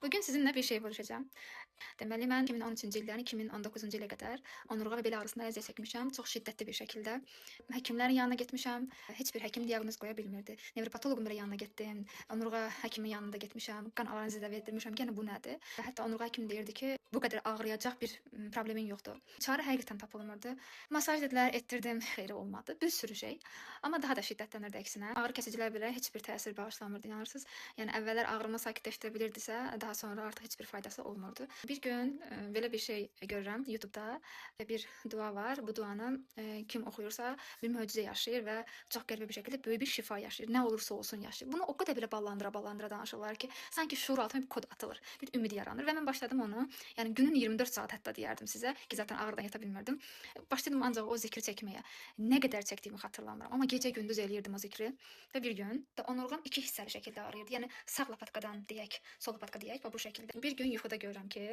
Bugün sizinlə bir şey bölüşəcəm. Deməli, mən 2013-cü ildən 2019-cu ilə qədər onurğa və bel ağrısına əziyyət çəkmişəm, çox şiddətli bir şəkildə. Həkimlərin yanına getmişəm, heç bir həkim diaqnoz qoya bilmirdi. Nevropatoloqun bir yanına getdim, onurğa həkiminin yanında getmişəm, qan analizi də verdirmişəm, yenə bu nədir? Hətta onurğa həkimi deyirdi ki, bu qədər ağrıyacaq bir problemin yoxdur. Çarə həqiqətən tapılmırdı. Masaj dedilər, etdirdim, xeyri olmadı. Bir sürü şey. Amma daha da şiddətlənirdi əksinə. Ağrı kəsicilər belə heç bir təsir bağışlamırdı, inanırsınız? Yəni əvvəllər ağrımı sakitləşdirə bilirdisə, daha sonra artıq heç bir faydası olmurdu. Bir gün belə bir şey görürəm YouTube-da. Bir dua var. Bu duanı kim oxuyursa bir möcüzə yaşayır və çox qəribə bir şəkildə böyük bir şifa yaşayır. Nə olursa olsun yaşayır. Bunu o qədər belə ballandıra danışırlar ki, sanki şuur altına bir kod atılır. Bir ümid yaranır və mən başladım onu. Yəni günün 24 saat hətta deyərdim sizə ki, zaten ağrıdan yata bilmirdim. Başladım ancaq o zikri çəkməyə. Nə qədər çəkdiyimi xatırlamıram, amma gecə gündüz eləyirdim o zikri. Və bir gün də onurğam iki hissəli şəkildə ağrıyırdı. Yəni sağ lapatkadan deyək, sol lapatka deyək və bu şəkildə. Bir gün yuxuda görürəm ki,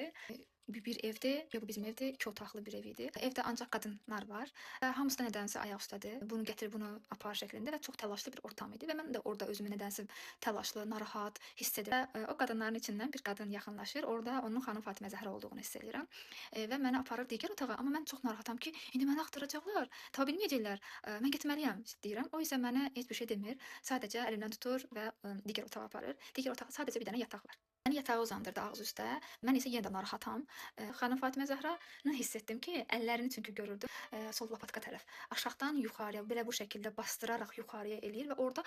bir evdir, yox bizim evdir, 2 otaqlı bir ev idi. Evdə ancaq qadınlar var. Hamısı da nədənsə ayaq üstədir. Bunu gətir, bunu apar şəklində və çox təlaşlı bir ortam idi və mən də orada özümü nədənsə təlaşlı, narahat hiss edirəm. O qadınların içindən bir qadın yaxınlaşır. Orada onun xanım Fatimə Zəhra olduğunu hiss edirəm. Və məni aparır digər otağa, amma mən çox narahatam ki, indi məni axtaracaqlar, tapa bilməyəcəklər. Mən getməliyəm deyirəm. O isə mənə heç bir şey demir. Sadəcə əlimdən tutur və digər otağa aparır. Digər otaqda sadəcə bir dənə yataq var. Məni yatağa uzandırdı ağız üstə. Mən isə yenə də narahatam. Xanım Fatimə Zəhranı hiss etdim ki, əllərini çünki görürdüm sol lapatka tərəf. Aşağıdan yuxarıya belə bu şəkildə bastıraraq yuxarıya eləyir və orada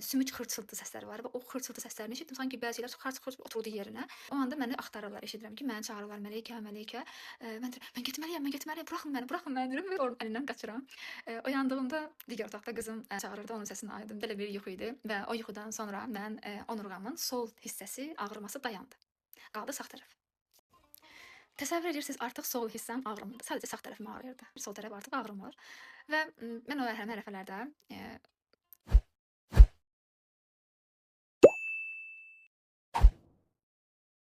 sümük xırçıltı səsləri var və o xırçıltı səslərini eşitdim. Sanki bəzi şeylər xırç-xırç oturdu yerinə. O anda məni axtarırlar, eşidirəm ki, məni çağırırlar, Məleykə, Məleykə. Mən getməliyəm, buraxın məni deyirəm və oradan əlindən qaçıram. Oyandığımda digər otaqda qızım çağırırdı, onun səsini ayırdım. Belə bir yuxu idi və o yuxudan sonra mən onurğamın sol hissəsi ağrıması dayandı. Qaldı sağ tərəf. Təsəvvür edirsiniz, artıq sol hissəm ağrımırdı. Sadəcə sağ tərəfim ağrıyırdı. Sol tərəf artıq ağrımır. Və mən o mərhələlərdə